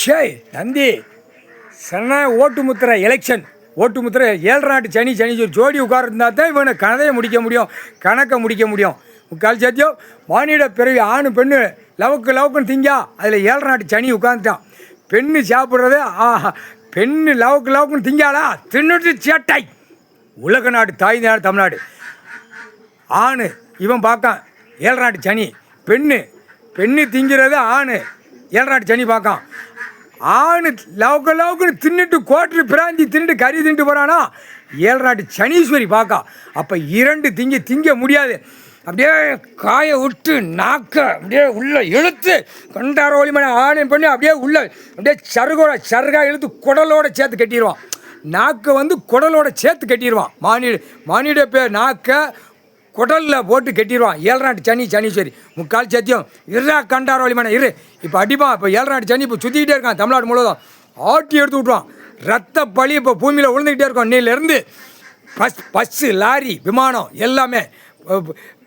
ஷேய் நந்தி சன்னா ஓட்டு முத்திரை எலெக்ஷன் ஓட்டு முத்திரை 7 நாட்டு சனி ஒரு ஜோடி உட்கார்ந்தா தான் இவனை கதையை முடிக்க முடியும், கணக்கை முடிக்க முடியும். முக்கால் சத்தியம் மானிட பிறவி ஆணு பெண்ணு லவுக்குன்னு திங்கா அதில் 7 நாட்டு சனி உட்காந்துட்டான். பெண்ணு சாப்பிட்றது பெண்ணு லவுக்குன்னு திங்காளா தின்னுட்டு சேட்டை. உலக நாடு தாய் நாடு தமிழ்நாடு. ஆணு இவன் பார்க்கான் 7 நாட்டு சனி. பெண்ணு திங்கிறது ஆணு 7 நாட்டு சனி பார்க்கான். ஆணு லவுக்குன்னு தின்னுட்டு கோட்டு பிராந்தி தின்னுட்டு கறி தின்ட்டு போகிறானா 7 நாட்டு சனீஸ்வரி பார்க்கா. அப்போ 2 திங்க முடியாது. அப்படியே காய விட்டு நாக்க அப்படியே உள்ள இழுத்து கண்டார ஒளிமனை ஆணையம் பண்ணி அப்படியே உள்ள அப்படியே சருகா இழுத்து குடலோட சேர்த்து கட்டிடுவான். நாக்கை குடலோட சேர்த்து கட்டிடுவான். மானிட பேர் நாக்க குடலில் போட்டு கட்டிடுவான். 7 நாட்டு சனீஸ்வரி. முக்கால் சத்தியம் இருறா கண்டார ஒளிமனை இரு. இப்போ அடிப்பான். இப்போ 7 நாட்டு சனி இப்போ சுற்றிக்கிட்டே இருக்கான். தமிழ்நாடு முழுவதும் ஆட்டி எடுத்து விட்ருவான். ரத்த பழி இப்போ பூமியில் விழுந்துக்கிட்டே இருக்கும். இன்னிலேருந்து பஸ்ஸு லாரி விமானம் எல்லாமே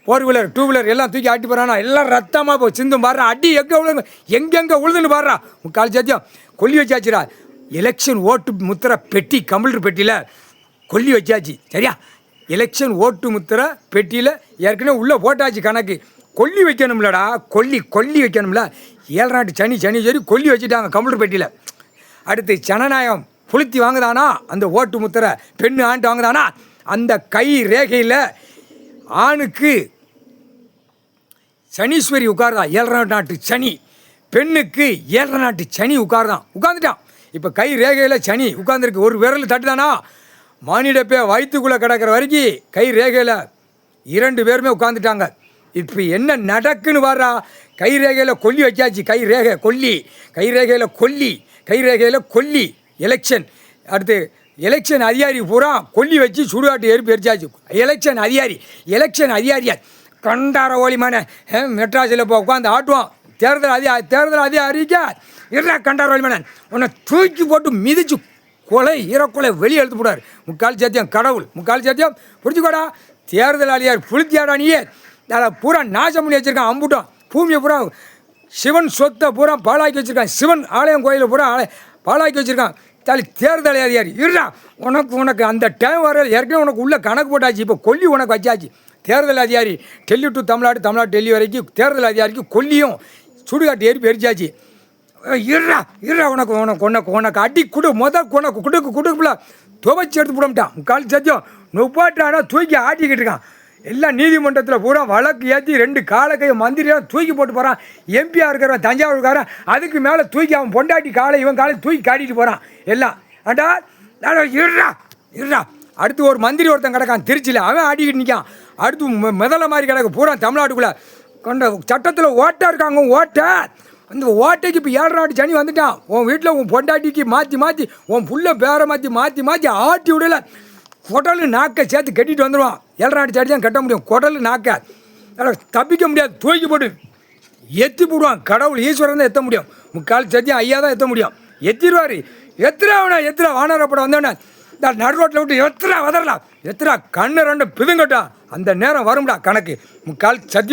4 வீலர் 2 வீலர் எல்லாம் தூக்கி ஆட்டி போகிறானா எல்லாம் ரத்தமாக இப்போ சிந்தும் பாடுறா. அடி எங்கெங்கே உழுதுன்னு பாடுறா. முக்கால் சத்தியம் கொல்லி வச்சாச்சுரா. எலெக்ஷன் ஓட்டு முத்திரை பெட்டி கம்ப்யூட்டர் பெட்டியில் கொல்லி வச்சாச்சு. சரியா? எலெக்ஷன் ஓட்டு முத்திரை பெட்டியில் ஏற்கனவே உள்ளே போட்டாச்சு கணக்கு. கொல்லி வைக்கணும்லடா. கொல்லி வைக்கணும்ல. 7 நாட்டு சனீஸ்வரி கொல்லி வச்சுட்டாங்க கம்ப்யூட்டர் பெட்டியில். அடுத்து ஜனநாயகம் புளுத்தி வாங்குதானா அந்த ஓட்டு முத்திரை பெண்ணு ஆண்டு வாங்குதானா அந்த கை ரேகையில் ஆணுக்கு சனீஸ்வரி உட்கார்தான் 7 நாட்டு சனி. பெண்ணுக்கு 7 நாட்டு சனி உட்கார்ந்துட்டான். இப்போ கை ரேகையில் சனி உட்கார்ந்துருக்கு. ஒரு விரல் தட்டுதானா மானிட பே வயிற்றுக்குள்ளே கிடக்கிற வரைக்கும் கை ரேகையில் 2 பேருமே உட்காந்துட்டாங்க. இப்போ என்ன நடக்குன்னு வர்றா. கை ரேகையில் கொல்லி வச்சாச்சு. கை ரேகையில் கொல்லி எலெக்ஷன். அடுத்து எலெக்ஷன் அதிகாரி பூரா கொல்லி வச்சு சுடுகாட்டு ஏறி எரிச்சாச்சு. எலெக்ஷன் அதிகாரியா கண்டார ஓலிமான மெட்ராஸில் இப்போ உட்காந்து ஆட்டுவான். தேர்தல் அதிகாரிக்க இருடா கண்டார ஓலிமான உன்னை தூக்கி போட்டு மிதிச்சு ஈரக்கொலை வெளியே எடுத்து போடாரு. முக்கால் சத்தியம் கடவுள். முக்கால் சத்தியம் பிடிச்சிக்கோடா. தேர்தல் அதிகாரி புளுத்தியாடா நீயே. அதில் பூரா நாசம் பண்ணி வச்சுருக்கான். அம்புட்டோம் பூமியை பூரா சிவன் சொத்தை பூரா பாழாக்கி வச்சுருக்கான். சிவன் ஆலயம் கோயிலை பூரா பாழாக்கி வச்சுருக்கான். தேர்தல் அதிகாரி இருடா உனக்கு அந்த டைம் வர ஏற்கனவே உனக்கு உள்ள கணக்கு போட்டாச்சு. இப்போ கொல்லி உனக்கு வச்சாச்சு. தேர்தல் அதிகாரி டெல்லி டு தமிழ்நாடு டெல்லி வரைக்கும் தேர்தல் அதிகாரிக்கு கொல்லியும் சுடுகாட்டு ஏறி எரிச்சாச்சு. இருடா உனக்கு அடி கொடு உனக்கு கொடுக்குல துவைச்சி எடுத்து போடமாட்டான். முக்கால் சத்தியம் நுப்பாட்டானா தூக்கி ஆட்டிக்கிட்டு இருக்கான். எல்லாம் நீதிமன்றத்தில் பூரா வழக்கு ஏற்றி 2 காலக்கையை மந்திரியாக தூக்கி போட்டு போகிறான். எம்பியாக இருக்கிறவன் தஞ்சாவூர்காரன் அதுக்கு மேலே தூக்கி அவன் பொண்டாட்டி காலை இவன் காலை தூக்கி காட்டிட்டு போகிறான். எல்லாம் ஆண்டா இருடா. அடுத்து ஒரு மந்திரி ஒருத்தன் கிடக்கான் திருச்சியில். அவன் ஆடிக்கிட்டு நிற்கான். அடுத்து முதல்ல மாதிரி கிடக்கு பூரா தமிழ்நாட்டுக்குள்ளே கொண்ட சட்டத்தில் ஓட்டை இருக்காங்க. அந்த ஓட்டைக்கு இப்போ 7 நாட்டு சனி வந்துட்டான். உன் வீட்டில் உன் பொண்டாட்டிக்கு மாற்றி உன் புள்ள பேரை மாற்றி ஆட்டி விடலை. குடலு நாக்கை சேர்த்து கட்டிட்டு வந்துடுவான். 7 நாட்டு சனி தான் கட்ட முடியும். குடலு நாக்கை தப்பிக்க முடியாது. தூக்கி போட்டு எத்தி போடுவான். கடவுள் ஈஸ்வரன் தான் எத்த முடியும். முக்கால் சத்தியம் ஐயா தான் எத்த முடியும். எத்திடுவார். எத்திரா வானரப்பட வந்தோடனே இந்த நடுரோட்டில் விட்டு வதரலாம் கண்ணு 2 பிதுங்கட்டா அந்த நேரம் வரும்டா கணக்கு. முக்கால் சத்தியம்.